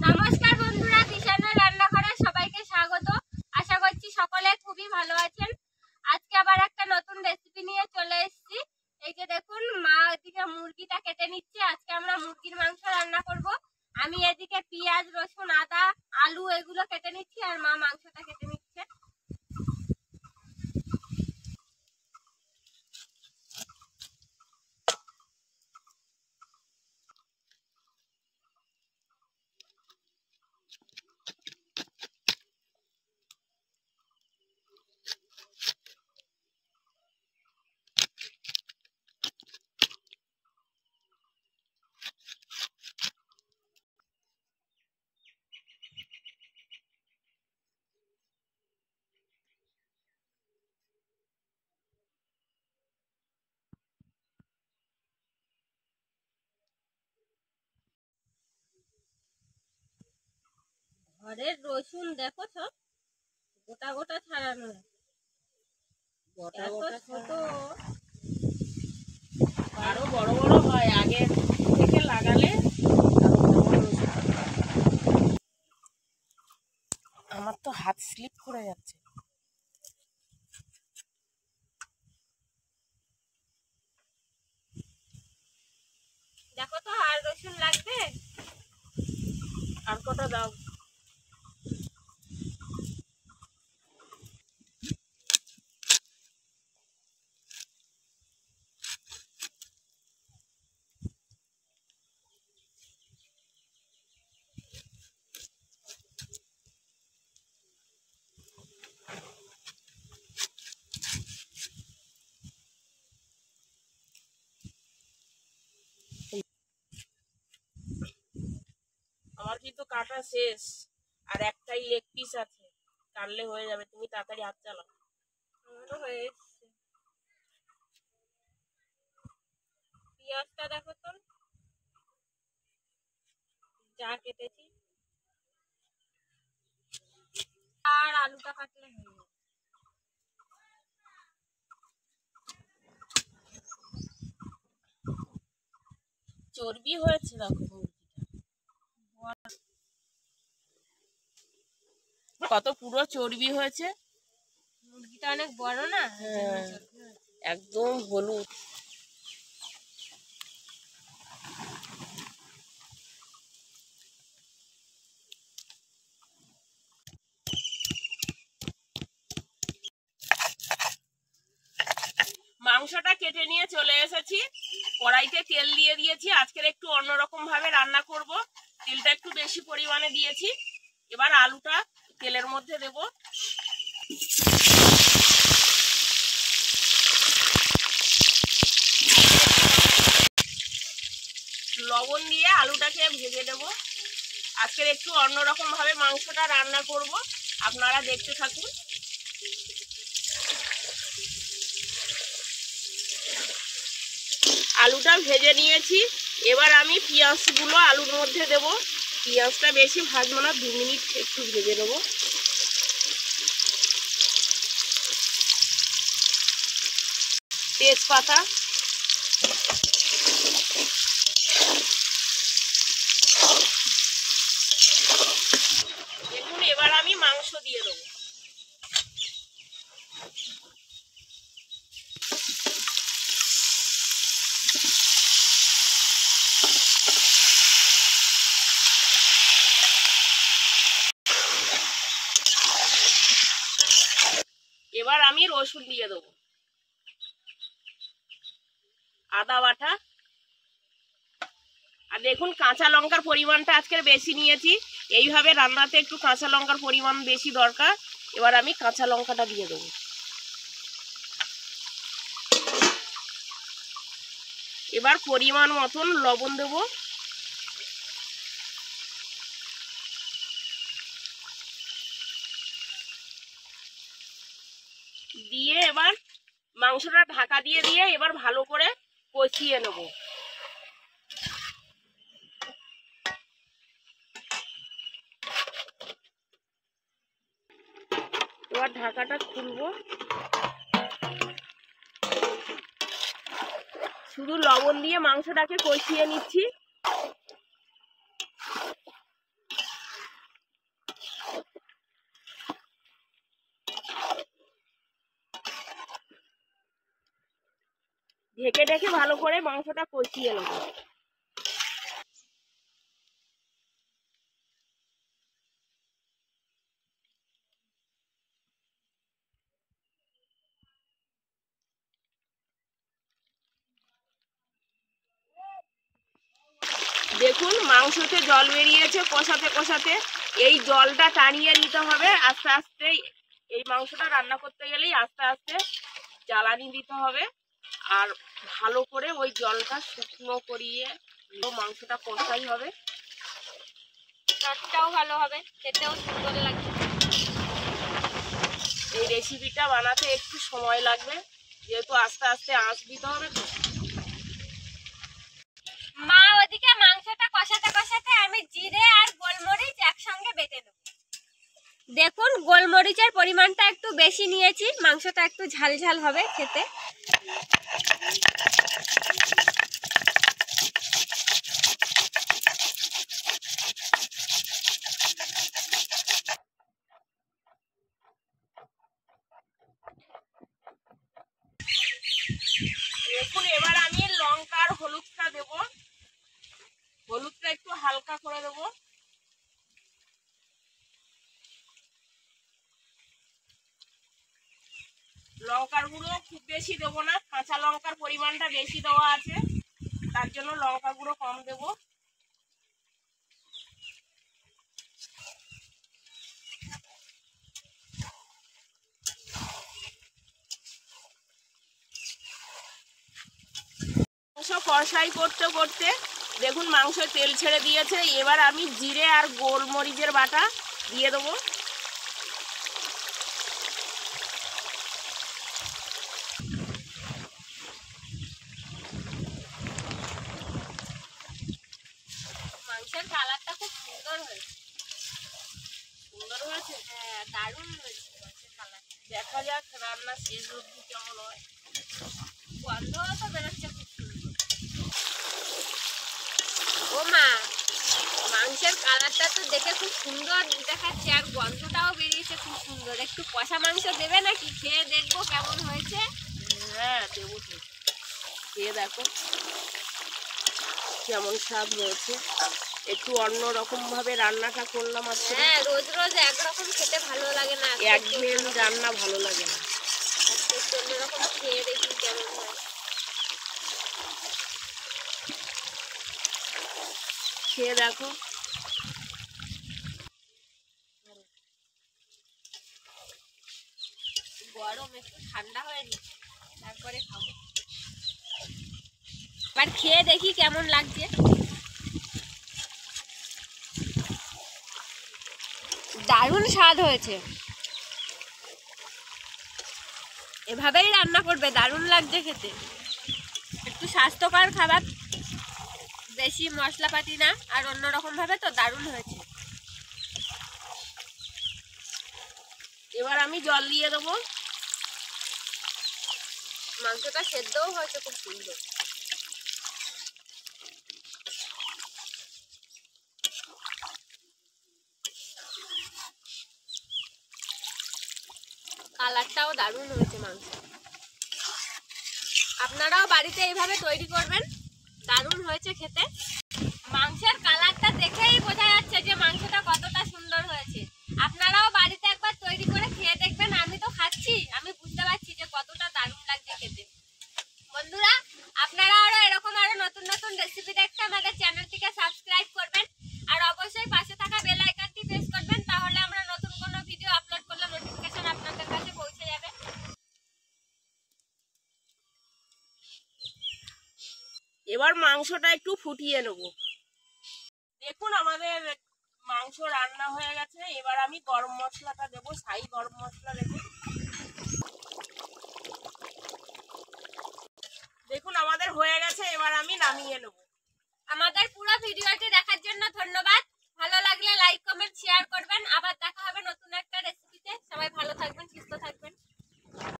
নমস্কার বন্ধুরা, দিশানা রান্নাঘরে সবাইকে স্বাগত। আশা করছি সকলে খুবই ভালো আছেন। আজকে আবার একটা নতুন রেসিপি নিয়ে চলে এসেছি। এই যে দেখুন, মা এদিকে মুরগিটা কেটে নিচ্ছে। আজকে আমরা মুরগির মাংস রান্না করব। আমি এদিকে পেঁয়াজ, রসুন, আদা, আলু এগুলো কেটে নিচ্ছি, আর মা মাংসটা কেটে নিচ্ছে। ঘরের রসুন দেখো সব গোটা গোটা ছাড়ানো, এত ছোট। আরো বড় বড় হয়, আগে থেকে লাগালে আমার তো হাত স্লিপ করে যাচ্ছে। দেখো তো, আর রসুন লাগবে? আর কটা দাও। আমার কিন্তু কাটা শেষ, আর একটাই লেগ পিস আছে, কাটলে হয়ে যাবে। তুমি তাড়াতাড়ি হাত চালাও। আমারও হয়ে এসছে। পেঁয়াজটা দেখো তো, যা কেটেছি, আর আলুটা কাটলে হয়ে যাবে। চর্বি হয়েছে দেখো মুরগিটা, কত পুরো চর্বি হয়েছে। মুরগিটা অনেক বড় না? হ্যাঁ, একদম হলুদ। মাংসটা কেটে নিয়ে চলে এসেছি, কড়াইতে তেল দিয়ে দিয়েছি। আজকের একটু অন্যরকম ভাবে রান্না করব, তেলটা একটু বেশি পরিমাণে দিয়েছি। এবার আলুটা তেলের মধ্যে দেব। লবণ দিয়ে আলুটাকে ভেজে দেব। আজকের একটু অন্যরকম ভাবে মাংসটা রান্না করব, আপনারা দেখতে থাকুন। আলুটা ভেজে নিয়েছি, এবার আমি পেঁয়াজগুলো আলুর মধ্যে দেব। পেঁয়াজটা বেশি ভাজবো না, 2 মিনিট একটু ভেজে নেব। তেজপাতা, দেখুন এবার আমি মাংস দিয়ে দেবো। এবার আমি রসুন দিয়ে দেবো, আদা বাটা, আর দেখুন কাঁচা লঙ্কার পরিমাণটা আজকের বেশি নিয়েছি। এইভাবে রান্নাতে একটু কাঁচা লঙ্কার পরিমাণ বেশি দরকার। এবার আমি কাঁচা লঙ্কাটা দিয়ে দেবো। এবার পরিমাণ মতন লবণ দেব। দিয়ে এবার মাংসটা ঢাকা দিয়ে এবার ভালো করে কষিয়ে নেব। এবার ঢাকাটা খুলবো, শুধু লবণ দিয়ে মাংসটাকে কষিয়ে নিচ্ছি। ঢেকে ঢেকে ভালো করে মাংসটা কষিয়ে নেব। দেখুন মাংসতে জল বেরিয়েছে কষাতে কষাতে। এই জলটা টানিয়ে নিতে হবে আস্তে আস্তে। এই মাংসটা রান্না করতে গেলেই আস্তে আস্তে জ্বালানি দিতে হবে, আর ভালো করে ওই জলটা শুকনো করিয়ে মাংসটা কষাই হবে। স্বাদটাও ভালো হবে, খেতেও সুন্দর লাগবে। এই রেসিপিটা বানাতে একটু সময় লাগবে, যেহেতু আস্তে আস্তে আঁচ দিতে হবে তো। মা ওদিকে মাংসটা কষাতে কষাতে আমি জিরে আর গোলমরিচ একসঙ্গে বেটে নেব। দেখুন গোলমরিচের পরিমাণটা একটু বেশি নিয়েছি, মাংসটা একটু ঝাল ঝাল হবে খেতে। দেখুন এবার আমি লঙ্কার হলুদটা দেব, হলুদটা একটু হালকা করে দেবো। লঙ্কার গুঁড়ো খুব বেশি দেবো না, কাঁচা লঙ্কার পরিমাণটা বেশি দেওয়া আছে, তার জন্য লঙ্কা গুঁড়ো কম দেব। মাংস কষাই করতে করতে দেখুন মাংস তেল ছেড়ে দিয়েছে। এবার আমি জিরে আর গোলমরিচের বাটা দিয়ে দেবো। মাংসের কালারটা খুব সুন্দর হয়েছে। সুন্দর হয়েছে? হ্যাঁ, দারুণ হয়েছে মাংসের কালারটা। দেখা যাক রান্না শেষ অবধি কেমন হয়। গন্ধও তো বেরোচ্ছে খুব সুন্দর। ও মা, মাংসের কালারটা তো দেখে খুব সুন্দর দেখাচ্ছে, আর গন্ধটাও বেরিয়েছে খুব সুন্দর। একটু কষা মাংস দেবে নাকি? খেয়ে দেখবো কেমন হয়েছে। হ্যাঁ দেবো তো, খেয়ে দেখো কেমন স্বাদ হয়েছে। একটু অন্য রকম ভাবে রান্নাটা করলাম আজকে। হ্যাঁ, রোজ রোজ একরকম খেতে ভালো লাগে না, একঘেয়েমি রান্না ভালো লাগে না। একটু অন্যরকম খেয়ে দেখি কেমন হয়। খেয়ে দেখো। গরম, একটু ঠান্ডা হয়নি তারপরে খাবো। এবার খেয়ে দেখি কেমন লাগছে। দারুণ স্বাদ হয়েছে। এভাবেই রান্না করবে, দারুণ লাগছে খেতে। একটু স্বাস্থ্যকর খাবার, বেশি মশলাপাতি না, আর অন্যরকম ভাবে তো দারুণ হয়েছে। এবার আমি জল দিয়ে দেবো। মাংসটা সেদ্ধও হয়েছে খুব সুন্দর। কালারটাও দারুণ হয়েছে মাংস। আপনারাও বাড়িতে এইভাবে তৈরি করবেন, দারুণ হয়েছে খেতে। মাংসের কালারটা দেখেই বোঝা যাচ্ছে যে মাংসটা কতটা সুন্দর হয়েছে। আপনারাও বাড়িতে একবার তৈরি করে খেয়ে দেখবেন। আমি তো খাচ্ছি, আমি বুঝতে পারছি যে কতটা দারুণ লাগছে খেতে। বন্ধুরা, আপনারা আরো নতুন নতুন রেসিপি দেখতে আমাদের চ্যানেলটিকে সাবস্ক্রাইব করবেন, আর অবশ্যই পাশে থাকা বেল আইকনটি প্রেস করবেন, তাহলে আমরা নতুন কোনো ভিডিও আপলোড করলে নোটিফিকেশন আপনাদের কাছে পৌঁছে যাবে। এবার মাংসটা একটু ফুটিয়ে নেব। দেখুন আমাদের মাংস রান্না হয়ে গেছে। এবার আমি গরম মশলাটা দেবো, ছাই গরম মশলা দেবো। দেখুন আমাদের হয়ে গেছে, এবার আমি নামিয়ে নেব। আমাদের পুরো ভিডিওটি দেখার জন্য ধন্যবাদ। ভালো লাগলে লাইক, কমেন্ট, শেয়ার করবেন। আবার দেখা হবে নতুন একটা রেসিপিতে। সবাই ভালো থাকবেন, সুস্থ থাকবেন।